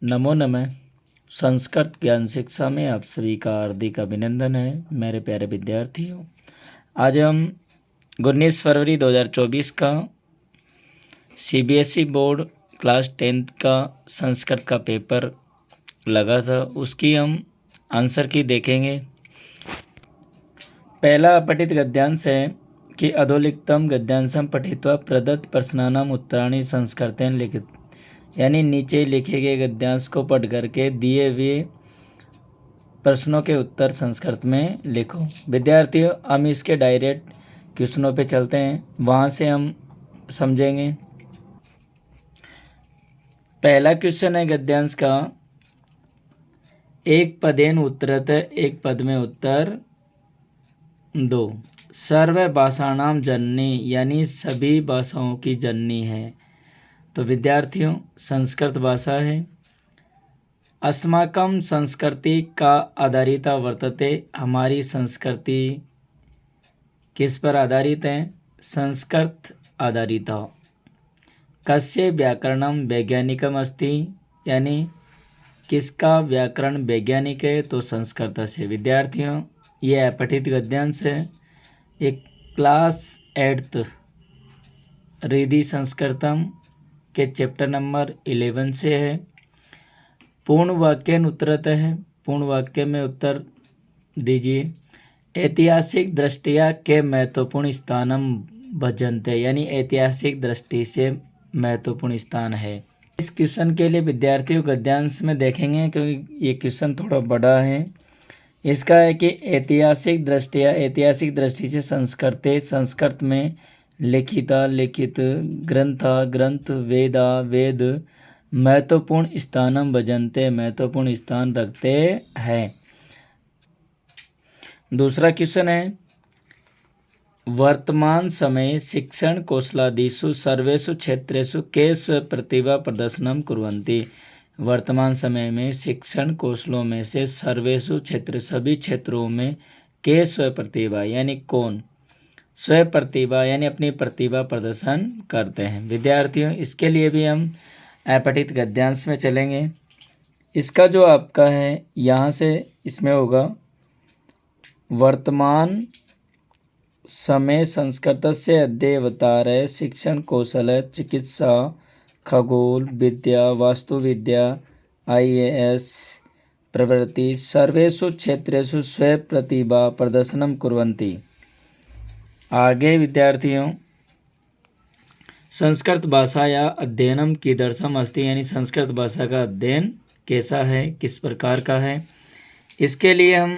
नमो नमः। संस्कृत ज्ञान शिक्षा में आप सभी का हार्दिक अभिनंदन है मेरे प्यारे विद्यार्थियों। आज हम 19 फरवरी 2024 का सीबीएसई बोर्ड क्लास 10th का संस्कृत का पेपर लगा था, उसकी हम आंसर की देखेंगे। पहला अपठित गद्यांश है कि अधोलिखितं गद्यांशं पठित्वा प्रदत्त प्रश्नानाम् उत्तराणि संस्कृतेन लिखित, यानी नीचे लिखे गए गद्यांश को पढ़ करके दिए हुए प्रश्नों के उत्तर संस्कृत में लिखो। विद्यार्थियों, हम इसके डायरेक्ट क्वेश्चनों पे चलते हैं, वहाँ से हम समझेंगे। पहला क्वेश्चन है गद्यांश का, एक पदेन उत्तरत, एक पद में उत्तर दो। सर्व भाषाणाम जननी, यानी सभी भाषाओं की जननी है, तो विद्यार्थियों संस्कृत भाषा है। अस्माकं संस्कृति का आधारित वर्तते, हमारी संस्कृति किस पर आधारित है? संस्कृत आधारित। कस्य व्याकरणम वैज्ञानिकम अस्ति, यानी किसका व्याकरण वैज्ञानिक है? तो संस्कृत से। विद्यार्थियों, ये अपठित गद्यांश है, एक क्लास 8th रिधि संस्कृतम के चैप्टर नंबर 11 से है। पूर्ण वाक्य उत्तरत है, पूर्ण वाक्य में उत्तर दीजिए। ऐतिहासिक दृष्टिया के महत्वपूर्ण स्थानम भजनते, यानी ऐतिहासिक दृष्टि से महत्वपूर्ण स्थान है। इस क्वेश्चन के लिए विद्यार्थियों गद्यांश में देखेंगे, क्योंकि ये क्वेश्चन थोड़ा बड़ा है। इसका है कि ऐतिहासिक दृष्टिया, ऐतिहासिक दृष्टि से संस्कृते, संस्कृत में लिखिता, लिखित, ग्रंथा, ग्रंथ, वेदा, वेद महत्वपूर्ण स्थानम भजनते, महत्वपूर्ण स्थान रखते हैं। दूसरा क्वेश्चन है, वर्तमान समय शिक्षण कौशलादिषु सर्वेषु क्षेत्रेषु के स्वप्रतिभा प्रदर्शनम कुर्वन्ति। वर्तमान समय में शिक्षण कौशलों में से सर्वेषु क्षेत्र, सभी क्षेत्रों में के स्वप्रतिभा, यानी कौन स्वप्रतिभा, यानी अपनी प्रतिभा प्रदर्शन करते हैं। विद्यार्थियों, इसके लिए भी हम अपठित गद्यांश में चलेंगे। इसका जो आपका है यहाँ से इसमें होगा, वर्तमान समय संस्कृतस्य अध्येतारः शिक्षण कौशल चिकित्सा खगोल विद्या वास्तुविद्या IAS प्रभृति सर्वेषु क्षेत्रेषु स्वप्रतिभा प्रदर्शनम कुर्वन्ति। आगे विद्यार्थियों, संस्कृत भाषा या अध्ययनम कीदृशम अस्ति, यानी संस्कृत भाषा का अध्ययन कैसा है, किस प्रकार का है। इसके लिए हम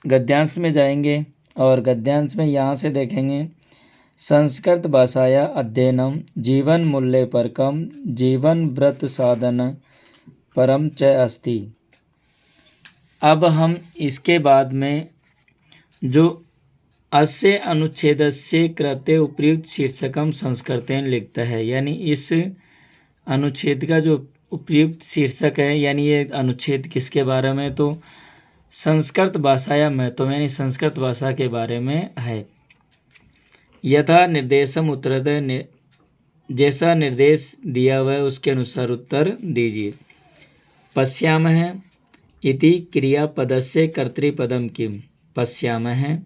गद्यांश में जाएंगे और गद्यांश में यहाँ से देखेंगे, संस्कृत भाषाया अध्ययनम जीवन मूल्य परकम जीवन व्रत साधन परम च अस्ति। अब हम इसके बाद में जो अस्य अनुच्छेदस्य कृते उपयुक्त शीर्षकम संस्कृतेन लिखता है, यानी इस अनुच्छेद का जो उपयुक्त शीर्षक है, यानी ये अनुच्छेद किसके बारे में, तो संस्कृत भाषा या महत्व, यानी संस्कृत भाषा के बारे में है। यथा निर्देशम उत्तरत, जैसा निर्देश दिया हुआ है उसके अनुसार उत्तर दीजिए। पश्यामः इति क्रियापदस्य कर्तृपदम किम। पश्यामः,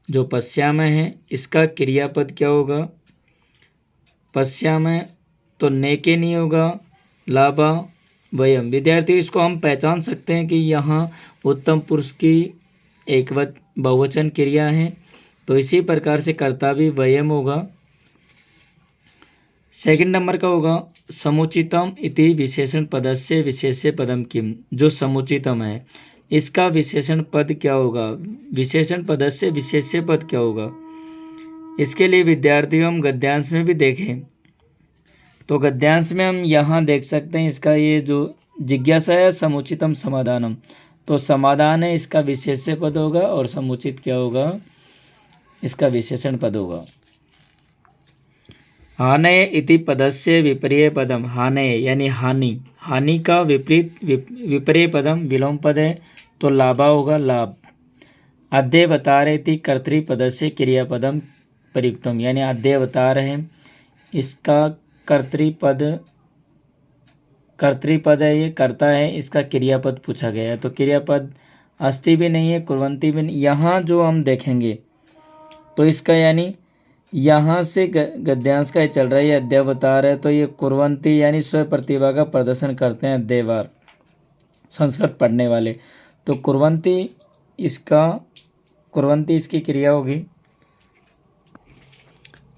जो पश्यामः है इसका क्रियापद क्या होगा? पश्यामः तो नेके नहीं होगा, लाभा वयम। विद्यार्थियों, इसको हम पहचान सकते हैं कि यहाँ उत्तम पुरुष की एक बहुवचन क्रिया है, तो इसी प्रकार से कर्ता भी वयम होगा। सेकंड नंबर का होगा, समुचितम इति विशेषण पदस्य विशेष्य पदम किम। जो समुचितम है इसका विशेषण पद क्या होगा? विशेषण पदस्य विशेष्य पद क्या होगा? इसके लिए विद्यार्थियों हम गद्यांश में भी देखें, तो गद्यांश में हम यहाँ देख सकते हैं, इसका ये जो जिज्ञासा है समुचितम समाधानम, तो समाधान है इसका विशेष्य पद होगा और समुचित क्या होगा? इसका विशेषण पद होगा। हानय इति पदस्य विपर्य पदम, हानय यानी हानि, हानि का विपरीत विपर्य पदम विलोम पद है, तो लाभा होगा, लाभ। अध्येतारः इति कर्तृपदस्य क्रियापदम प्रयुक्तम, यानी अध्येतारः है इसका कर्तृपद कर्तृपद है, ये कर्ता है, इसका क्रियापद पूछा गया है। तो क्रियापद अस्ति भी नहीं है, कुर्वन्ति भी नहीं। यहाँ जो हम देखेंगे तो इसका यानी यहाँ से गद्यांश का ही चल रहा है, ये अध्यावतार है, तो ये कुर्वन्ति यानी स्व प्रतिभा का प्रदर्शन करते हैं अध्यावार संस्कृत पढ़ने वाले। तो कुर्वन्ति इसकी क्रिया होगी।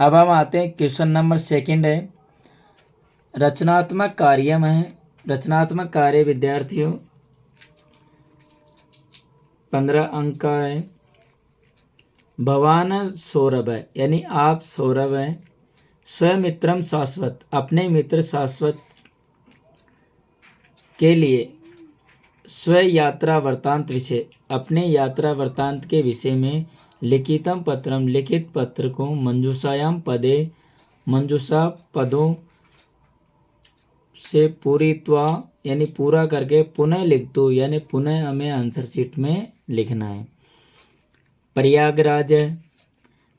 अब हम आते हैं क्वेश्चन नंबर 2 है, रचनात्मक कार्यम है। रचनात्मक कार्य विद्यार्थियों 15 अंक का है। भवान सौरभ है, यानी आप सौरभ हैं। स्वमित्रम शाश्वत, अपने मित्र शाश्वत के लिए। स्व यात्रा वृत्तांत विषय, अपने यात्रा वृत्तांत के विषय में। लिखितम पत्रम, लिखित पत्र को। मंजूषायाम पदे, मंजूषा पदों से पूरीत्वा यानी पूरा करके पुनः लिख दो, यानी पुनः हमें आंसर शीट में लिखना है। प्रयागराज है,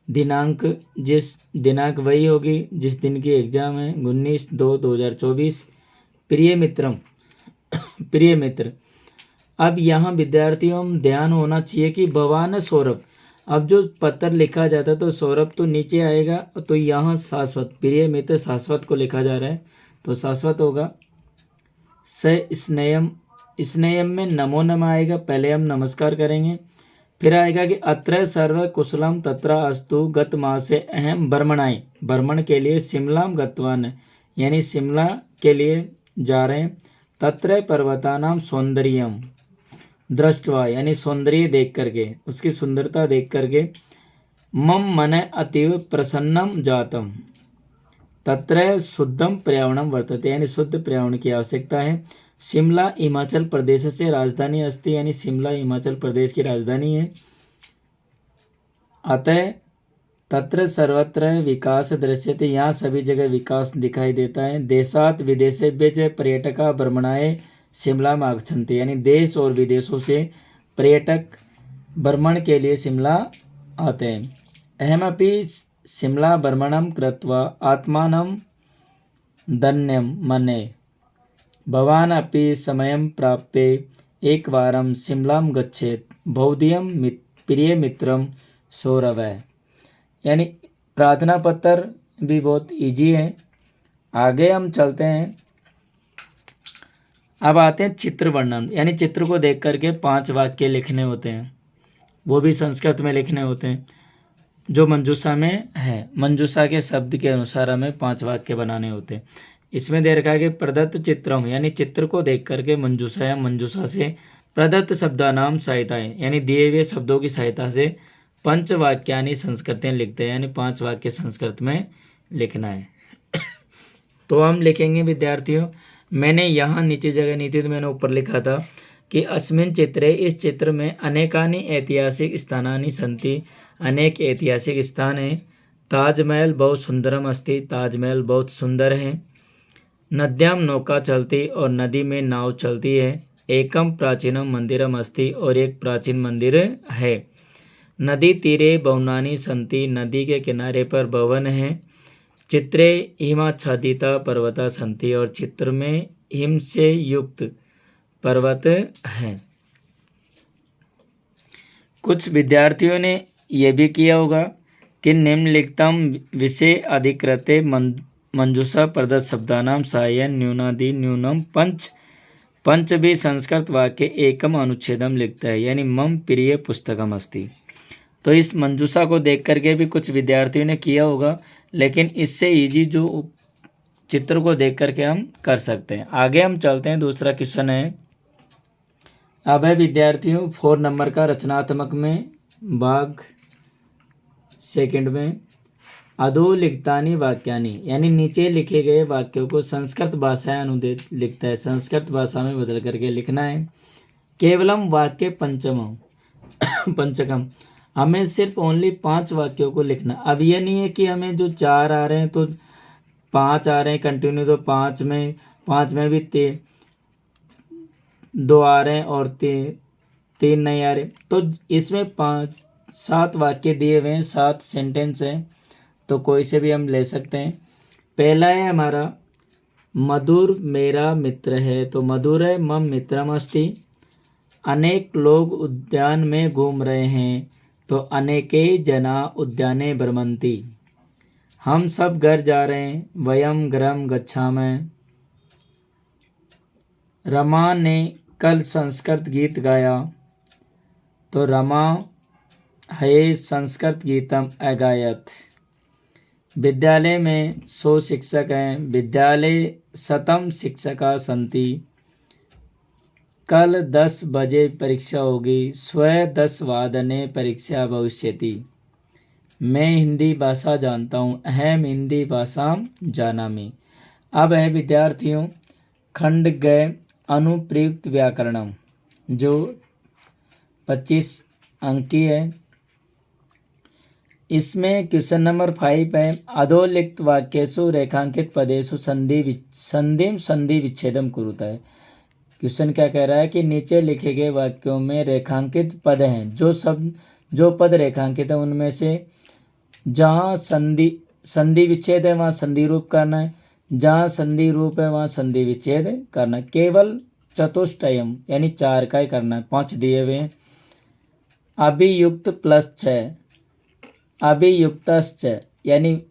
दिनांक जिस दिनांक वही होगी जिस दिन की एग्जाम है, 19/2/2024। प्रिय मित्रम, प्रिय मित्र। अब यहाँ विद्यार्थियों ध्यान होना चाहिए कि भवान सौरभ, अब जो पत्र लिखा जाता है तो सौरभ तो नीचे आएगा, तो यहाँ शाश्वत, प्रिय मित्र शाश्वत को लिखा जा रहा है तो शाश्वत होगा। स स्नेयम, स्नेयम में नमो नमः आएगा, पहले हम नमस्कार करेंगे। फिर आएगा कि अत्र सर्व कुशलम तत्र अस्तु गत मासे अहम बर्मणाएँ, बर्मण के लिए शिमलाम गतवान, यानी शिमला के लिए जा रहे हैं। तत्र पर्वतानाम सौंदर्यम दृष्टवा, यानी सौंदर्य देख करके, उसकी सुंदरता देख करके। मम मन अतीव प्रसन्नम जातम, तत्र शुद्धम पर्यावरणम वर्तते, यानी शुद्ध पर्यावरण की आवश्यकता है। शिमला हिमाचल प्रदेश से राजधानी अस्ति, यानी शिमला हिमाचल प्रदेश की राजधानी है। अतः तत्र सर्वत्र विकास दृश्यते, यहाँ सभी जगह विकास दिखाई देता है। देशात विदेशेभ्य च पर्यटका भ्रमणाय शिमला में आगच्छन्ति, यानी देश और विदेशों से पर्यटक भ्रमण के लिए शिमला आते हैं। अहमपि शिमला भ्रमणं कृत्वा आत्मानं धन्यं मन्ये, भवान् अपि समयं प्राप्य एकवारं शिमलां गच्छेत्, भवदीयं प्रिय मित्रं सौरभ है। यानी प्रार्थना पत्र भी बहुत इजी है। आगे हम चलते हैं। अब आते हैं चित्र वर्णन, यानी चित्र को देख करके 5 वाक्य लिखने होते हैं, वो भी संस्कृत में लिखने होते हैं जो मंजूषा में है। मंजूषा के शब्द के अनुसार हमें 5 वाक्य बनाने होते हैं। इसमें दे रखा है कि प्रदत्त चित्रम, यानी चित्र को देख करके मंजूषा या मंजूषा से प्रदत्त शब्दानाम सहायताएं, यानी दिए हुए शब्दों की सहायता से पंचवाक्यानि संस्कृतें लिखते हैं, यानी 5 वाक्य संस्कृत में लिखना है। तो हम लिखेंगे विद्यार्थियों, मैंने यहाँ नीचे जगह नहीं थी तो मैंने ऊपर लिखा था कि अस्मिन् चित्रे, इस चित्र में अनेकानि ऐतिहासिक स्थानानि सन्ति, अनेक ऐतिहासिक स्थान हैं। ताजमहल बहुत सुंदरम अस्ति, ताजमहल बहुत सुंदर है। नद्याम नौका चलती, और नदी में नाव चलती है। एकम प्राचीनम मंदिरम अस्ति, और एक प्राचीन मंदिर है। नदी तीरे भवनानि सन्ति, नदी के किनारे पर भवन है। चित्रे हिमाच्छादिता पर्वता सन्ति, और चित्र में हिम से युक्त पर्वत है। कुछ विद्यार्थियों ने यह भी किया होगा कि निम्नलिखितम विषय अधिकृते मंजूषा प्रदत्त शब्दानाम साहाय्येन न्यूनादि न्यूनम पंच भी संस्कृत वाक्य एकम अनुच्छेदम लिखता है, यानी मम प्रिय पुस्तकम अस्ति। तो इस मंजूषा को देख करके भी कुछ विद्यार्थियों ने किया होगा, लेकिन इससे इजी जो चित्र को देख करके हम कर सकते हैं। आगे हम चलते हैं। दूसरा क्वेश्चन है, अब है विद्यार्थियों 4 नंबर का रचनात्मक में भाग 2 में। अधोलिखितानि वाक्यानि, यानी नीचे लिखे गए वाक्यों को संस्कृत भाषा अनुदित लिखता है, संस्कृत भाषा में बदल करके लिखना है। केवलम वाक्य पंचकम, हमें सिर्फ ओनली 5 वाक्यों को लिखना। अब यह नहीं है कि हमें जो 4 आ रहे हैं तो 5 आ रहे हैं कंटिन्यू, तो 5 में भी 2 आ रहे हैं और 3 नहीं आ रहे। तो इसमें 7 वाक्य दिए हुए हैं, 7 सेंटेंस हैं, तो कोई से भी हम ले सकते हैं। पहला है हमारा मधुर मेरा मित्र है, तो मधुर है मम मित्रम अस्ति। अनेक लोग उद्यान में घूम रहे हैं, तो अनेके जना उद्याने भ्रमन्ति। हम सब घर जा रहे हैं, वयम गृहं गच्छामः। रमा ने कल संस्कृत गीत गाया, तो रमा है संस्कृत गीतम अगायत। विद्यालय में 100 शिक्षक हैं, विद्यालय शतम शिक्षका सन्ति। कल 10 बजे परीक्षा होगी, स्वयं 10 वादने परीक्षा भविष्यति। मैं हिंदी भाषा जानता हूँ, अहम हिंदी भाषा जानामि। अब है विद्यार्थियों खंड ग अनुप्रयुक्त व्याकरणम, जो 25 अंक की है। इसमें क्वेश्चन नंबर 5 है, अधोलिखित वाक्येषु रेखांकित पदेषु संधि विच्छेदम कुरुता है। क्वेश्चन क्या कह रहा है कि नीचे लिखे गए वाक्यों में रेखांकित पद हैं, जो पद रेखांकित है उनमें से जहाँ संधि विच्छेद है वहाँ संधि रूप करना है, जहाँ संधि रूप है वहाँ संधि विच्छेद करना है। केवल चतुष्टयम यानी 4 का ही करना है, 5 दिए हुए हैं। अभियुक्त प्लस 6, अभियुक्तश्च यानी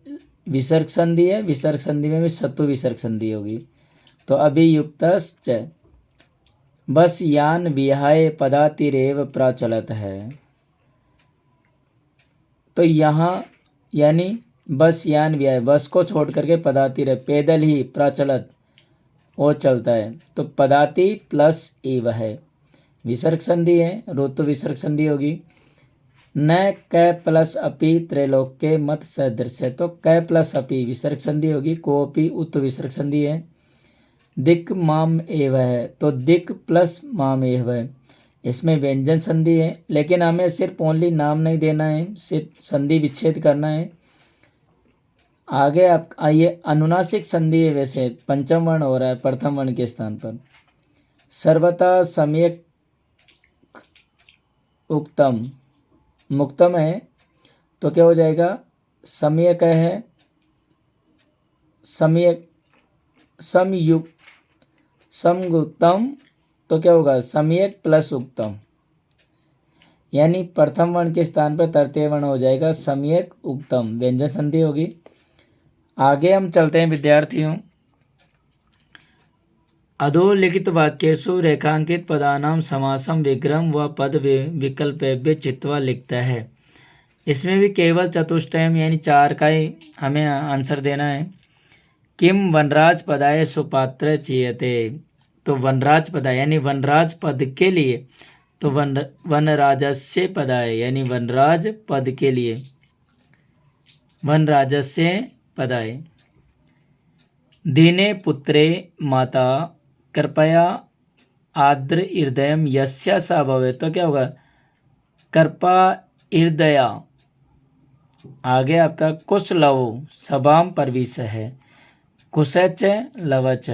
विसर्ग संधि है, विसर्ग संधि में भी सत्तु विसर्ग संधि होगी, तो अभियुक्तश्च। बस यान विहाय पदातिरेव प्रचलत है, तो यहाँ यानी बस यान विहाय बस को छोड़ करके पदातिरेव पैदल ही प्रचलत वो चलता है, तो पदाति प्लस एव है, विसर्ग संधि है, ऋतु विसर्ग संधि होगी। न क प्लस अपि त्रैलोक्य मत सदृश है, तो क प्लस अपि विसर्ग संधि होगी, कोपि उत विसर्ग संधि है। दिक् माम एव है, तो दिक् प्लस माम एव है, इसमें व्यंजन संधि है, लेकिन हमें सिर्फ ओनली नाम नहीं देना है, सिर्फ संधि विच्छेद करना है। आगे आप आइए, अनुनासिक संधि है, वैसे पंचम वर्ण हो रहा है प्रथम वर्ण के स्थान पर। सर्वथा सम्यक उक्तम मुक्तम है, तो क्या हो जाएगा, सम्यक है, सम्यक समयुक्त समगुप्तम, तो क्या होगा सम्यक प्लस उक्तम, यानी प्रथम वर्ण के स्थान पर तृतीय वर्ण हो जाएगा सम्यक उक्तम, व्यंजन संधि होगी। आगे हम चलते हैं विद्यार्थियों, अधोलिखित वाक्येषु रेखांकित पदानाम समासम विग्रहम व पद विकल्पेभ्य चित्वा लिखता है। इसमें भी केवल चतुष्टयम यानी 4 का ही हमें आंसर देना है। किम वनराज पदाय सुपात्र चीयते, तो वनराज पदाय यानी वनराज पद के लिए, तो वनराजस्य पदाय यानी वनराज पद के लिए, वनराजस्य पदाय। दीने पुत्रे माता कृपया आर्द्र हृदयम यस्य सा भवे, तो क्या होगा कृपा हृदया। आगे आपका कुश लवो सभाम परवीस है, कुशच लवच,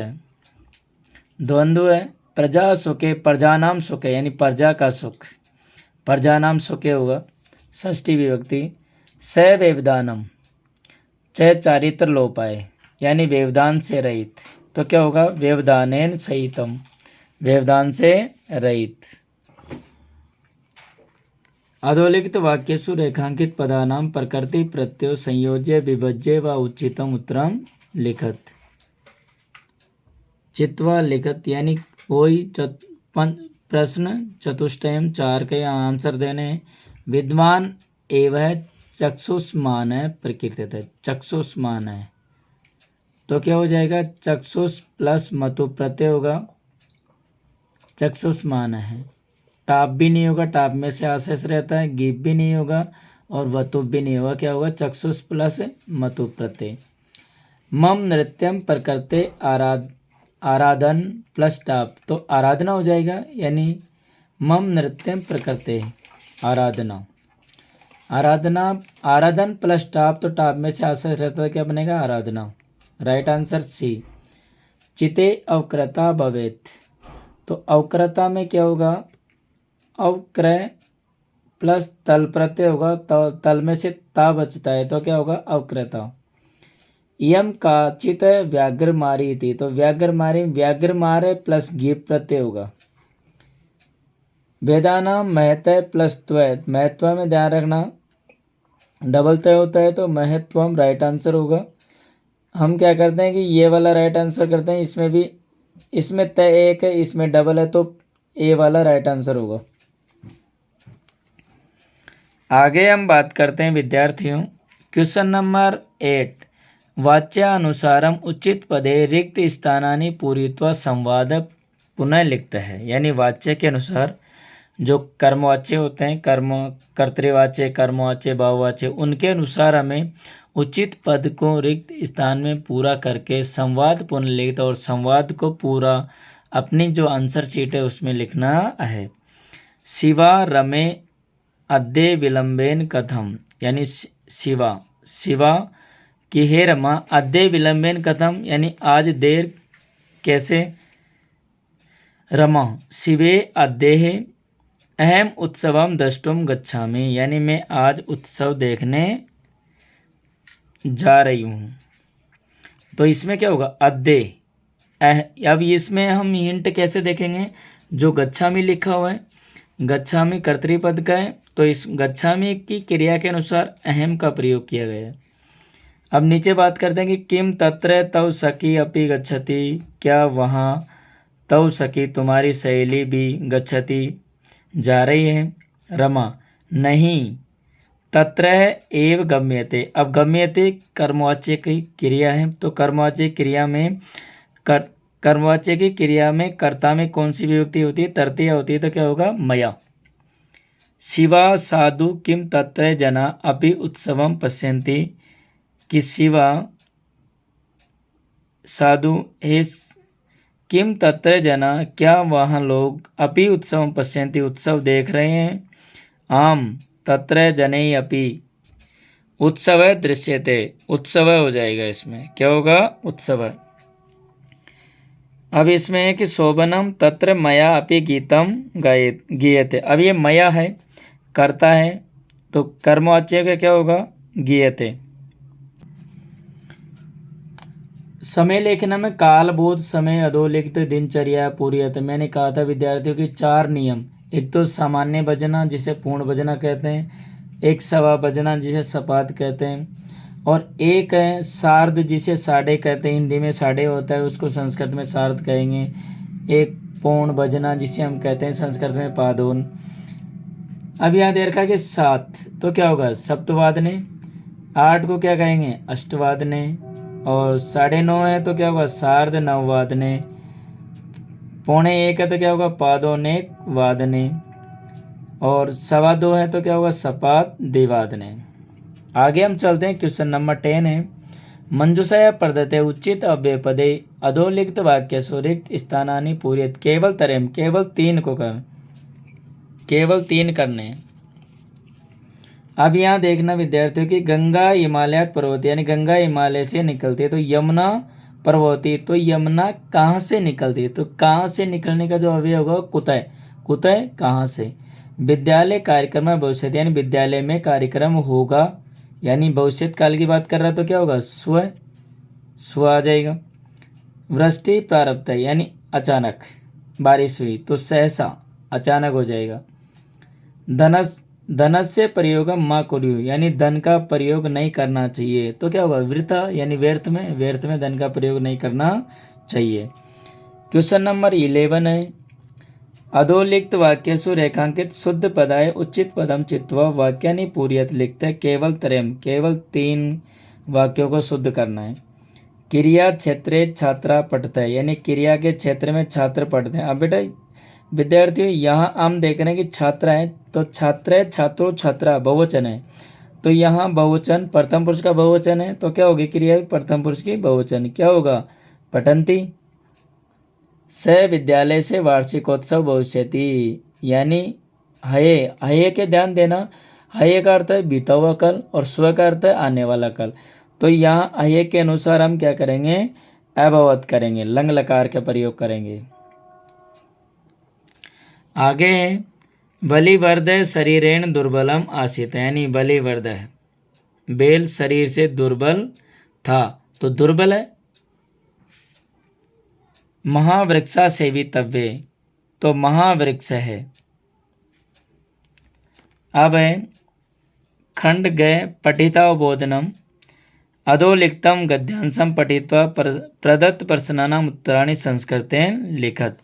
द्वंद्व है। प्रजा सुखे प्रजानाम सुखे यानी प्रजा का सुख, प्रजानाम सुखे होगा षष्ठी विभक्ति। स व्यवधानम, च चारित्र लोपाए यानी व्यवधान से रहित, तो क्या होगा व्यवधानेन सहितम, व्यवधान से रहित। अधोलिखित वाक्येषु रेखांकित पदानाम प्रकृति प्रत्यय संयोज्य विभज्य व उचितम उत्तरम लिखत। चित्वा लिखत यानी कोई प्रश्न चतुष्टयम 4 के आंसर देने हैं। विद्वान एवं चक्षुष्मान है प्रकृति है, चक्षुष्मान है, तो क्या हो जाएगा चक्षुष प्लस मतु प्रत्यय होगा, चक्षुष्मान है। टाप भी नहीं होगा, टाप में से आशेष रहता है, गीप भी नहीं होगा और वतुप भी नहीं होगा, क्या होगा चक्षुष प्लस मतु प्रत्यय। मम नृत्यम प्रकृते आराधन प्लस टाप, तो आराधना हो जाएगा, यानी मम नृत्यम प्रकृते आराधना, आराधना आराधन प्लस टाप, तो टाप में से आशेष रहता है, क्या बनेगा आराधना। Right answer C. चिते अवक्रता भवेत, तो अवक्रता में क्या होगा अवक्रय प्लस तल प्रत्यय होगा, तो तल में से ता बचता है, तो क्या होगा अवक्रता। इयम काचित व्याघ्रमारी थी, तो व्याघ्रमारे प्लस गीप प्रत्यय होगा। वेदानाम महत्व प्लस त्वय, महत्व में ध्यान रखना डबल तय होता है तो महत्वम राइट आंसर होगा। हम क्या करते हैं कि ये वाला राइट आंसर करते हैं, इसमें भी, इसमें तय एक है, इसमें डबल है, तो ए वाला राइट आंसर होगा। आगे हम बात करते हैं विद्यार्थियों, क्वेश्चन नंबर 8, वाच्यानुसारम उचित पदे रिक्त स्थानानि पूरित्वा संवाद पुनः लिखता है। यानी वाच्य के अनुसार जो कर्मवाच्य होते हैं, कर्तृवाच्य, कर्मवाच्य, भाववाच्य, उनके अनुसार हमें उचित पद को रिक्त स्थान में पूरा करके संवाद पुनः लिखित और संवाद को पूरा अपनी जो आंसर शीट है उसमें लिखना है। शिवा रमे अद्य विलंबेन कथम, यानी शिवा कि हे रमा अद्य विलंबेन कथम, यानी आज देर कैसे। रमा शिवे अद्य अहम उत्सवम द्रष्टुम गच्छामि, यानी मैं आज उत्सव देखने जा रही हूँ। तो इसमें क्या होगा अद्य। अब इसमें हम हिंट कैसे देखेंगे, जो गच्छामि लिखा हुआ है, गच्छामि कर्तृपद का है, तो इस गच्छामि की क्रिया के अनुसार अहम का प्रयोग किया गया है। अब नीचे बात करते हैं कि किम तत्र तव सखी अपि गच्छति, क्या वहाँ तव सखी तुम्हारी सहेली भी गच्छति जा रही है। रमा नहीं, तत्र एव गम्यते। अब गम्यते कर्मवाच्य की क्रिया है, तो कर्मवाच्य क्रिया में कर्मवाच्य की क्रिया में कर्ता में कौन सी विभक्ति होती है, तृतीया होती है, तो क्या होगा मया। शिवा साधु किम तत्र जना अपि उत्सवम पश्यन्ति, कि शिवा साधु हे किम तत्र जना, क्या वहाँ लोग अपि उत्सवम पश्यन्ति उत्सव देख रहे हैं। आम तत्र जनै अपि उत्सव दृश्यते, उत्सव हो जाएगा, इसमें क्या होगा उत्सव। अब इसमें है कि शोभनम तत्र मया अपि गीतम गीयते। अब ये मया है, करता है, तो कर्मवाच्य का क्या होगा गीयते। समय लेखन में कालबोध, समय, अधोलिखित, दिनचर्या, पूर्यत। मैंने कहा था विद्यार्थियों की 4 नियम, एक तो सामान्य बजना जिसे पूर्ण बजना कहते हैं, एक सवा बजना जिसे सपाद कहते हैं, और एक है सार्ध जिसे साढ़े कहते हैं, हिंदी में साढ़े होता है उसको संस्कृत में सार्ध कहेंगे। एक पूर्ण बजना जिसे हम कहते हैं संस्कृत में पादोन। अब यहाँ दे रखा कि 7, तो क्या होगा सप्तवादने। 8 को क्या कहेंगे अष्टवादने, और 9:30 है तो क्या होगा सार्ध नववादने, 1:45 है तो क्या होगा पादोनेक वादने, और 2:15 है तो क्या होगा सपात द्विवादने। आगे हम चलते हैं, क्वेश्चन नंबर 10 है, मंजूषया प्रदत्ते उचित अव्ययपदे अधोलिखित वाक्य सुरिक्त स्थानानि पूर्यत। केवल तरम, केवल 3 को कर, केवल 3 करने। अब यहाँ देखना विद्यार्थियों की गंगा हिमालय पर्वत, यानी गंगा हिमालय से निकलती है, तो यमुना पर्वती, तो यमुना कहाँ से निकलती है, तो कहाँ से निकलने का जो अवयव होगा कुतः, कुतः कहाँ से। विद्यालय कार्यक्रम में भविष्य, यानी विद्यालय में कार्यक्रम होगा, यानी भविष्य काल की बात कर रहा है, तो क्या होगा स्व, स्व आ जाएगा। वृष्टि प्रारब्ध है, यानी अचानक बारिश हुई, तो सहसा अचानक हो जाएगा। धनस्य प्रयोगम माँ कुर्यु, यानी धन का प्रयोग नहीं करना चाहिए, तो क्या होगा वृथा, यानी व्यर्थ में धन का प्रयोग नहीं करना चाहिए। क्वेश्चन नंबर 11 है, अधोलिखित वाक्यसु रेखांकित शुद्ध पदाय उचित पदम चित्वा वाक्यानि पूर्यत लिखते केवल त्रयम, केवल 3 वाक्यों को शुद्ध करना है। क्रिया क्षेत्रे छात्रा पढ़ता है, यानी क्रिया के क्षेत्र में छात्र पढ़ते हैं। अब बेटा विद्यार्थियों यहाँ हम देख रहे हैं कि छात्रा है, तो छात्र है, छात्रों, छात्रा बहुवचन है, तो यहाँ बहुवचन प्रथम पुरुष का बहुवचन है, तो क्या होगी क्रिया प्रथम पुरुष की बहुवचन, क्या होगा पठन्ति। स विद्यालय से वार्षिकोत्सव भविष्यति, यानी हये, हये के ध्यान देना, हये का अर्थ है बीता हुआ कल और स्व का अर्थ है आने वाला कल, तो यहाँ हये के अनुसार हम क्या करेंगे अभवत करेंगे, लंग लकार का प्रयोग करेंगे। आगे है बलिवर्द शरीरेण दुर्बलम आसित, यानी बलिवर्द है बेल शरीर से दुर्बल था, तो दुर्बल है। महावृक्षा सेवितव्य, तो महावृक्ष है। अब है खंड गए पठितावबोधनम अधोलिखितं गद्यांशं पठित्वा प्रदत्त प्रश्नानाम् उत्तराणि संस्कृतेन लिखत।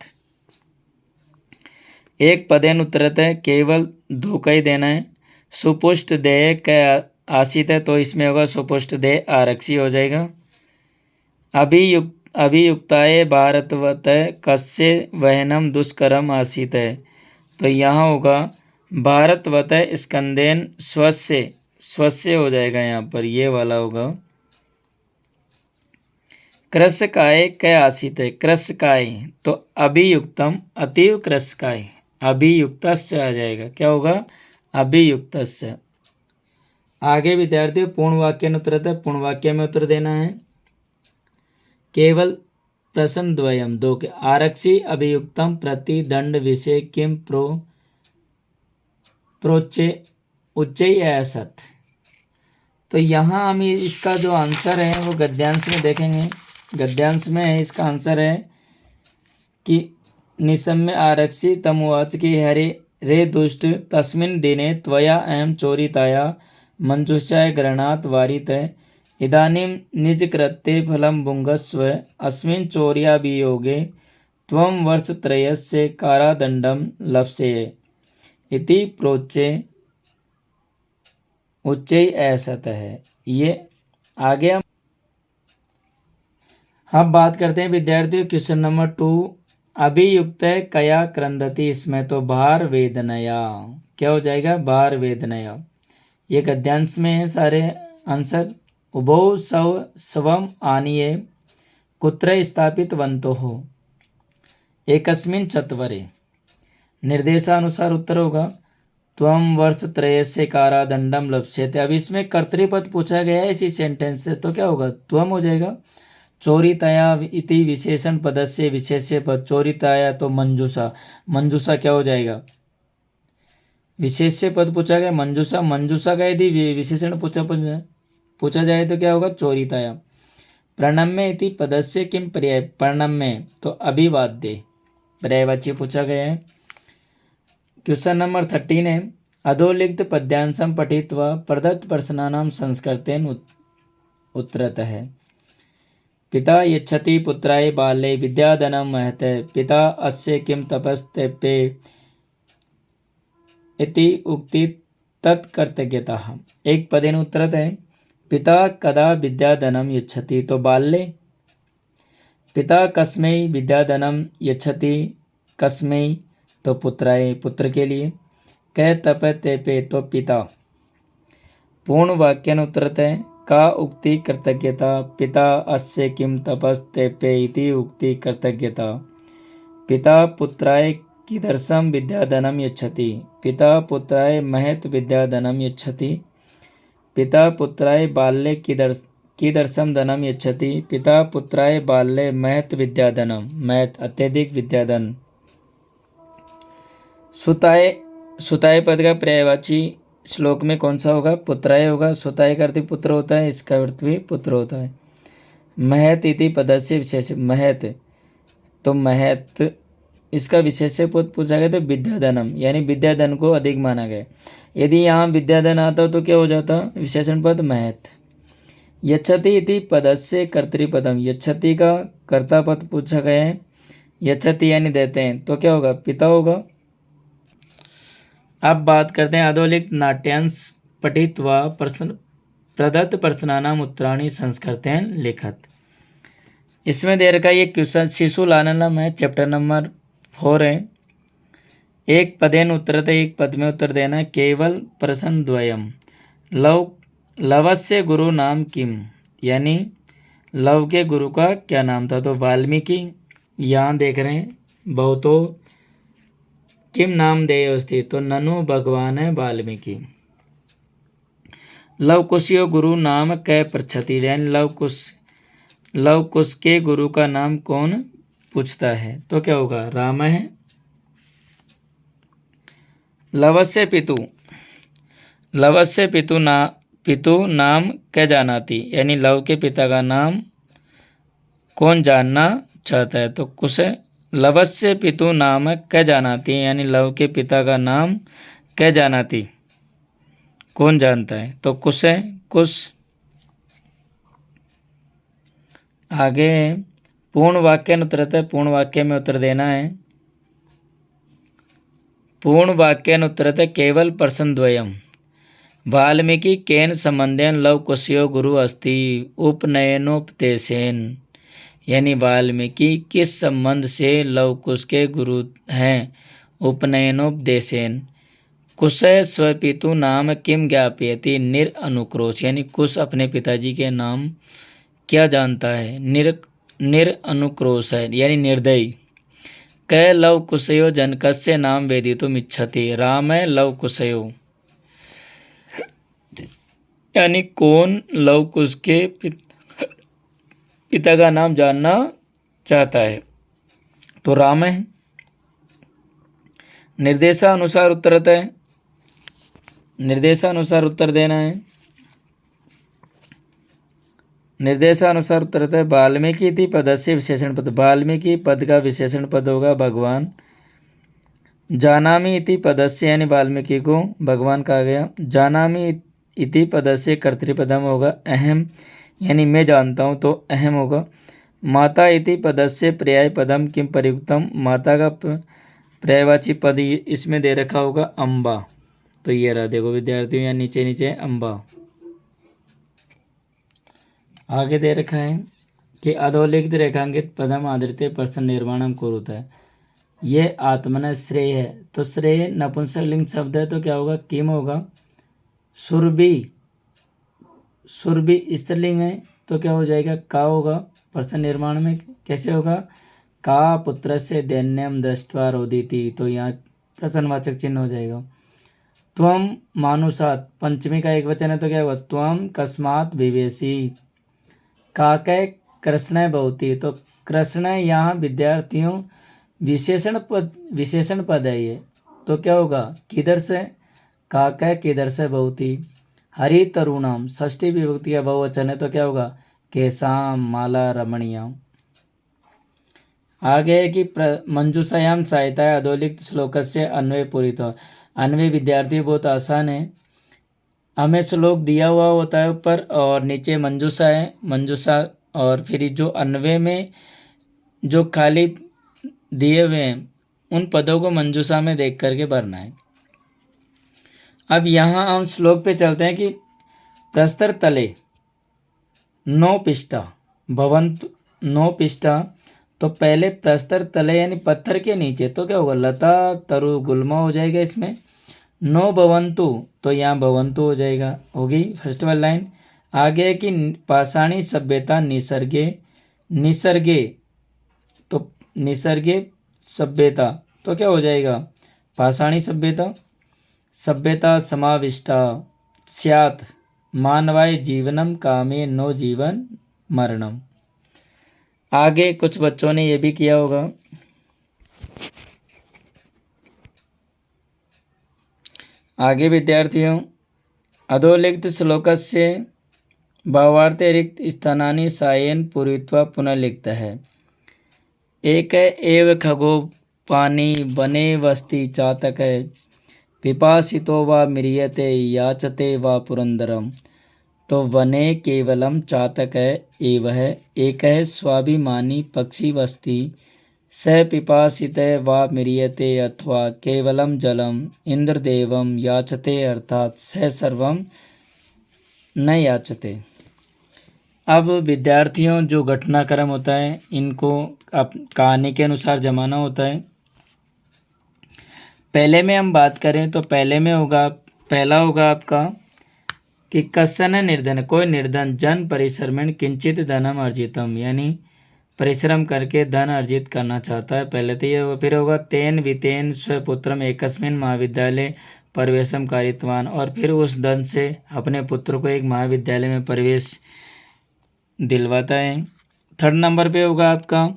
एक पदेन उत्तरत है, केवल दो का ही देना है। सुपुष्ट देह का आशित है तो इसमें होगा सुपुष्ट देह आरक्षी हो जाएगा। अभियुक्ताय भारतवत कस्य वहनम दुष्करम आशित है तो यहाँ होगा भारतवत स्कंदेन स्वस्य, स्वस्य हो जाएगा यहाँ पर, ये वाला होगा। कृशकाय कै आशित है, कृशकाय तो अभियुक्तम अतीव कृशकाय, अभियुक्तस्य आ जाएगा, क्या होगा अभियुक्तस्य। आगे विद्यार्थी पूर्ण वाक्य में उत्तर है, पूर्ण वाक्य में उत्तर देना है। केवल प्रश्न द्वयम दो के आरक्षी अभियुक्तम प्रति दंड विषय किम प्रोच्चे उच्चय असत। तो यहाँ हम इसका जो आंसर है वो गद्यांश में देखेंगे। गद्यांश में इसका आंसर है कि निसम्य आरक्षी तमुवाच की हरे रे दुष्ट तस्मिन् दिने त्वया अहं चोरिताया मंजुषाय ग्रहणात् वारित इदानीं निजकृत्ये फलं भुङ्क्ष्व अस्मिन् चौर्याभियोगे त्वं वर्षत्रयस्य कारादण्डं लप्स्यसे इति प्रोच्ये उच्चै असत है। ये आगे हम बात करते हैं विद्यार्थियों क्वेश्चन नंबर 2। अभियुक्त कया क्रंदति, इसमें तो भार वेदनया, क्या हो जाएगा भार वेदनया। ये गद्यांश में है सारे आंसर। उभौ स्वम आनीय कुत्र स्थापितवन्तो हो एकस्मिन् चत्वरे, निर्देशानुसार उत्तर होगा त्वं वर्षत्रयस्य कारादंडम लप्स्यते। अब इसमें कर्तृपद पूछा गया है इसी सेंटेंस से, तो क्या होगा त्वम हो जाएगा। चोरिताया इति विशेषण पदस्य विशेष्य पद, चोरिताया तो मंजूषा, मंजूषा क्या हो जाएगा विशेष्य पद पूछा गया मंजूषा, मंजूषा का यदि विशेषण पूछा जाए तो क्या होगा चोरिताया। प्रणम्य इति पदस्य किम पर्याय, प्रणम्य तो अभिवाद्य पर्यायवाची पूछा गया है। क्वेश्चन नंबर 13 है अधोलिखित पद्यांशं पठित्वा प्रदत्त प्रश्नानां संस्कृतेन उत्तरत है। पिता यच्छति पुत्राय बाल्ये विद्याधनं महते पिता अस्य किं तपस्तप्ये इति उक्ति तत्कृतज्ञताः। एक पदेन उत्तरत है पिता कदा विद्याधनं यच्छति तो बाल्ये, पिता कस्मै विद्याधनं यच्छति कस्मै तो पुत्राय पुत्र के लिए, कै तपते तो पिता। पूर्ण वाक्यन उत्तरत है का उक्ति कृतज्ञता पिता अस्य किम तपस्तेपे इति उक्ति कृतज्ञता। पिता पुत्राय कीदृशं विद्याधनं यच्छति, पिता पुत्राय महत् विद्याधनं यच्छति। पिता पुत्राय बाल्ये कीदृशं धनं यच्छति, पिता पुत्राय बाल्ये महत् विद्याधनं, महत् अत्यधिक विद्याधन। सुताय, सुताय पद का पर्यायवाची श्लोक में कौन सा होगा पुत्राय होगा। सुताय का अर्थ पुत्र होता है, इसका अर्थ भी पुत्र होता है। महत इति पदस्य विशेष, महत तो महत इसका विशेष्य पद पूछा गया तो विद्याधनम यानी विद्याधन को अधिक माना गया। यदि यहाँ विद्याधन आता तो क्या हो जाता विशेषण पद महत। यच्छति इति पदस्य कर्तृपदम, यच्छति का कर्ता पद पूछा गया है, यच्छति यानी देते हैं तो क्या होगा पिता होगा। अब बात करते हैं अधोलिखित नाट्यांश पठित्वा प्रदत्त प्रश्नानाम उत्तराणि संस्कृतेन लिखत। इसमें दे रखा ये क्वेश्चन शिशु लालनम है, चैप्टर नंबर 4 है। एक पदेन उत्तरत है, एक पद में उत्तर देना। केवल प्रश्न द्वयम लवस्य गुरु नाम किम, यानी लव के गुरु का क्या नाम था तो वाल्मीकि। यहाँ देख रहे हैं बहुतो किम नाम देय अस्ति तो ननु भगवान है वाल्मीकि। लव कुशयो गुरु नाम कै पृच्छति, यानी लव कुश के गुरु का नाम कौन पूछता है तो क्या होगा राम है। लवस्य पितु पितु नाम कै जानाति, यानी लव के पिता का नाम कौन जानना चाहता है? तो कुश है। लवस्य पितु नाम क जानाति, यानी लव के पिता का नाम क जानाति, कौन जानता है? तो कुश है, कुश। आगे पूर्ण वाक्य उत्तरत है, पूर्ण वाक्य में उत्तर देना है। पूर्ण वाक्य उत्तरत है केवल प्रश्न द्वयम। वाल्मीकि केन संबंधेन लव कुशयो गुरु अस्ति उपनयनोपदेशेन, यानी वाल्मीकि किस संबंध से लव कुश के गुरु हैं? उपनयनोपदेशेन। कुश स्वपितु नाम किम ज्ञापयति निर अनुक्रोश, यानी कुश अपने पिताजी के नाम क्या जानता है? निर अनुक्रोश है, यानी निर्दयी। क लव कुशयो जनकस्य नाम वेदितुम इच्छति, राम है लव कुशयो, यानी कौन लव कुश के पिता का नाम जानना चाहता है? तो राम है। निर्देशानुसार उत्तरत है, निर्देशानुसार उत्तर देना है। निर्देशानुसार उत्तरत है वाल्मीकि इति पदस्य विशेषण पद, वाल्मीकि पद का विशेषण पद होगा भगवान। जानामि इति पदस्य, यानी वाल्मीकि को भगवान कहा गया। जानामि इति पदस्य कर्तृपदम होगा अहम, यानी मैं जानता हूँ, तो अहम होगा। माता इति पदस्य पर्याय पदम किम प्रयुक्तम, माता का पर्यायवाची पद इसमें दे रखा होगा अम्बा। तो ये रहा, देखो विद्यार्थियों, यहाँ नीचे नीचे अम्बा। आगे दे रखा है कि अधोलिखित रेखांकित पदम आदृत्य प्रश्न निर्माणम कुरुत है, ये आत्मन श्रेय है। तो श्रेय नपुंसकलिंग शब्द है, तो क्या होगा? किम होगा। सुरभि, सुरभि स्त्रीलिंग है, तो क्या हो जाएगा? का होगा। प्रश्न निर्माण में कैसे होगा? का पुत्र से दैन्यम दृष्ट्वा रोदिति, तो यहाँ प्रश्नवाचक चिन्ह हो जाएगा। त्वम मानुषात, पंचमी का एक वचन है, तो क्या होगा? त्वम कस्मात विवेशी। काके कृष्ण बहुती, तो कृष्ण यहाँ विद्यार्थियों विशेषण पद है ये, तो क्या होगा? किधर से? काके किधर से बहुती। हरि तरुणाम, षष्ठी विभक्ति का बहुवचन है, तो क्या होगा? केशाम माला रमणीयम। आगे है कि मंजूषायाम सहायता है अधोलिखित श्लोक से अन्वय पूरित हो। अन्वय विद्यार्थी बहुत आसान है, हमें श्लोक दिया हुआ होता है ऊपर और नीचे मंजूषा है, मंजूषा, और फिर जो अन्वय में जो खाली दिए हुए हैं उन पदों को मंजूषा में देख करके भरना है। अब यहाँ हम श्लोक पे चलते हैं कि प्रस्तर तले 9 पिष्टा भवंतु, 9 पिष्टा, तो पहले प्रस्तर तले यानी पत्थर के नीचे, तो क्या होगा? लता तरु गुल्मा हो जाएगा इसमें। 9 भवंतु, तो यहाँ भवंतु हो जाएगा, होगी फर्स्ट वाली लाइन। आगे है कि पाषाणी सभ्यता निसर्गे, निसर्गे, तो निसर्गे सभ्यता, तो क्या हो जाएगा? पाषाणी सभ्यता। सभ्यता समाविष्टा स्यात् मानवाय जीवनम कामे नो जीवन मरणम। आगे कुछ बच्चों ने ये भी किया होगा। आगे विद्यार्थियों, अधोलिखित श्लोकस्य भावार्थे रिक्त स्थानानि सायेन पूरयित्वा पुनः लिखता है। एक एव खगो पानी वने वस्ति चातक, पिपासितो वा म्रियते याचते वा पुरंदरम, तो वने केवलम चातक एव है, एक है स्वाभिमानी पक्षी वस्ति, स पिपासित वा म्रियते अथवा केवलम जलम इंद्रदेवम याचते, अर्थात स सर्वम न याचते। अब विद्यार्थियों, जो घटनाक्रम होता है इनको कहानी के अनुसार जमाना होता है। पहले में हम बात करें तो पहले में होगा, पहला होगा आपका कि कश्चन निर्धन, कोई निर्धन जन परिश्रमेण किंचित धनम अर्जितम, यानी परिश्रम करके धन अर्जित करना चाहता है, पहले तो ये होगा। फिर होगा तेन वितेन स्वपुत्रम एकस्मिन महाविद्यालय प्रवेशम कारितवान, और फिर उस धन से अपने पुत्र को एक महाविद्यालय में प्रवेश दिलवाता है। थर्ड नंबर पे होगा आपका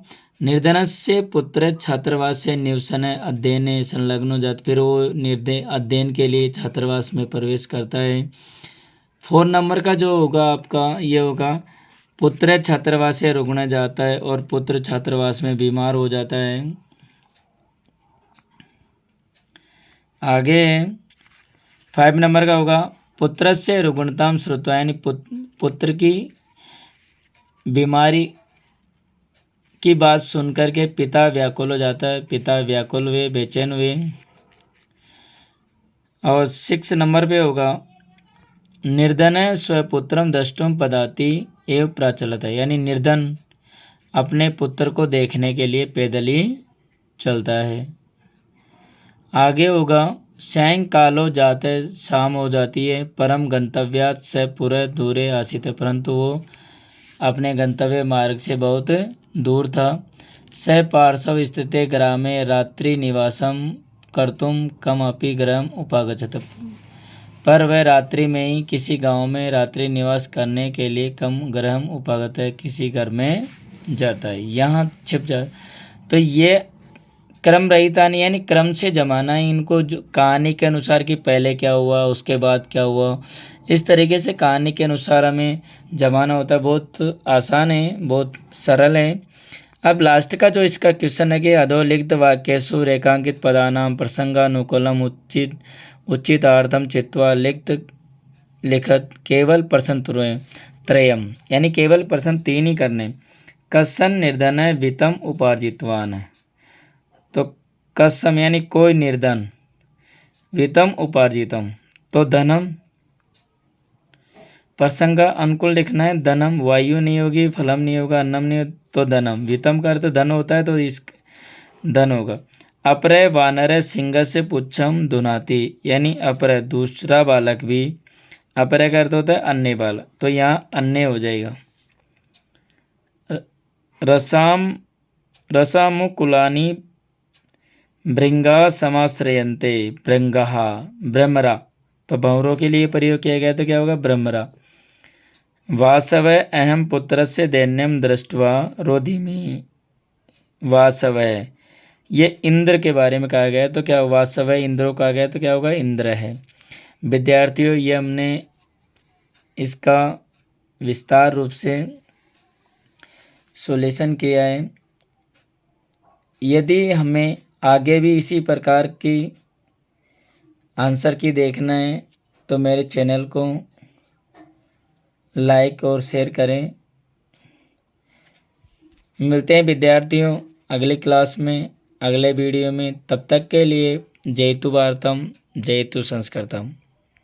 निर्धनस्य पुत्र छात्रावास निवसन अध्ययन संलग्न जात, फिर वो अध्ययन के लिए छात्रावास में प्रवेश करता है। 4 नंबर का जो होगा आपका ये होगा पुत्र छात्रावास से रुकने जाता है और पुत्र छात्रावास में बीमार हो जाता है। आगे 5 नंबर का होगा पुत्रस्य रुग्णतां श्रुत्वा, यानी पुत्र की बीमारी की बात सुनकर के पिता व्याकुल हो जाता है, पिता व्याकुल हुए, बेचैन हुए। और 6 नंबर पे होगा निर्धन स्वपुत्रम द्रष्टुम पदाति एवं प्रचलत है, यानी निर्धन अपने पुत्र को देखने के लिए पैदल ही चलता है। आगे होगा सायंकालो जाते, शाम हो जाती है, परम गंतव्यात् से पूरे दूरे आसित, परंतु वो अपने गंतव्य मार्ग से बहुत दूर था। स पार्श्व स्थित ग्रामे रात्रि निवासम कर्तुम कमपि गृहम उपागच्छत, पर वह रात्रि में ही किसी गांव में रात्रि निवास करने के लिए कम गृहम उपागत है, किसी घर में जाता है, यहाँ छिप जा। तो ये क्रम रहिता नहीं, यानी क्रम से जमाना है इनको, जो कहानी के अनुसार कि पहले क्या हुआ उसके बाद क्या हुआ, इस तरीके से कहानी के अनुसार हमें जमाना होता है। बहुत आसान है, बहुत सरल है। अब लास्ट का जो इसका क्वेश्चन है कि अधोलिखित वाक्येषु रेखांकित पदानां प्रसंगानुकूलम उचितार्थम चित्वा लिखत केवल प्रश्न त्रयम, यानी केवल प्रश्न 3 ही करने। कश्चन निर्धन वित्तम उपार्जितवान है, तो कस्सम यानी कोई निर्धन, वित्तम उपार्जितम तो धनम, प्रसंग अनुकूल लिखना है, धनम वायु नहीं होगी, फलम नहीं होगा, अन्नम नहीं होगा, तो धनम, वित्तम का अर्थ धन होता है तो इस धन होगा। अपरे वानर सिंह से पुच्छम दुनाती, यानी अपरे दूसरा बालक भी, अपरे का अर्थ होता है अन्य बालक, तो यहाँ अन्य हो जाएगा। रसामुकुलानी भृंगा समाश्रयन्ते, भृंगहा भ्रमरा, तो भंवरों के लिए प्रयोग किया गया तो क्या होगा भ्रमरा। वासव अहम पुत्रस्य दैन्यम दृष्ट्वा रोधिमि, वासव ये इंद्र के बारे में कहा गया तो क्या वासव इंद्रो कहा गया तो क्या होगा इंद्र है। विद्यार्थियों ये हमने इसका विस्तार रूप से सॉल्यूशन किया है। यदि हमें आगे भी इसी प्रकार की आंसर की देखना है तो मेरे चैनल को लाइक और शेयर करें। मिलते हैं विद्यार्थियों अगली क्लास में, अगले वीडियो में। तब तक के लिए जयतु भारतम जयतु संस्कृतम।